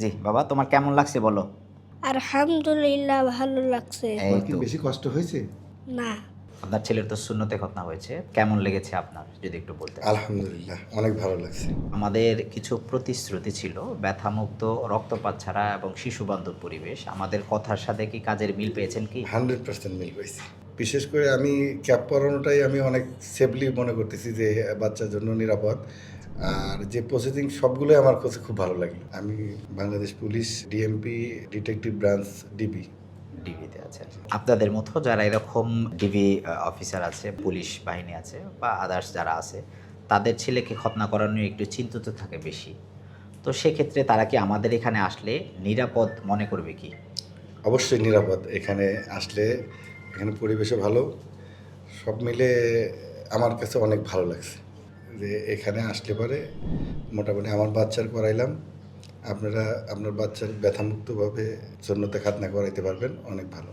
জি বাবা, তোমার কেমন লাগছে বলো? আলহামদুলিল্লাহ, ভালো লাগছে। এই তোমার কি তো, বেশি কষ্ট হয়েছে? না, আপনার ছেলের তো সুন্নতে খতনা হয়েছে, কেমন লেগেছে আপনার যদি একটু বলতেন। আলহামদুলিল্লাহ, অনেক ভালো লাগছে। আমাদের কিছু প্রতিশ্রুতি ছিল ব্যথামুক্ত, রক্তপাত ছাড়া এবং শিশু বান্ধব পরিবেশ। আমাদের কথার সাথে কি কাজের মিল পেয়েছেন কি? 100% মিল পাইছি। বিশেষ করে আমি ক্যাপ পরানোটাই আমি অনেক সেফলি মনে করতেছি যে বাচ্চার জন্য নিরাপদ। আর যে প্রসেসিং সবগুলোই আমার কাছে খুব ভালো লাগে। আমি Bangladesh police DMP detective branch DB. ডিবিতে আছেন আপনাদের মতো যারা এরকম ডিবি অফিসার আছে, পুলিশ বাহিনী আছে বা আদার্স যারা আছে, তাদের ছেলেকে খতনা করানো নিয়ে একটু চিন্তিত থাকে বেশি। তো সেক্ষেত্রে তারা কি আমাদের এখানে আসলে নিরাপদ মনে করবে কি? অবশ্যই নিরাপদ। এখানে আসলে এখানে পরিবেশও ভালো। সব মিলে আমার কাছে অনেক ভালো লাগছে যে এখানে আসলে পরে মোটামুটি আমার বাচ্চার করাইলাম। আপনারা আপনার বাচ্চার ব্যথামুক্তভাবে সুন্নতে খাতনা করাইতে পারবেন, অনেক ভালো।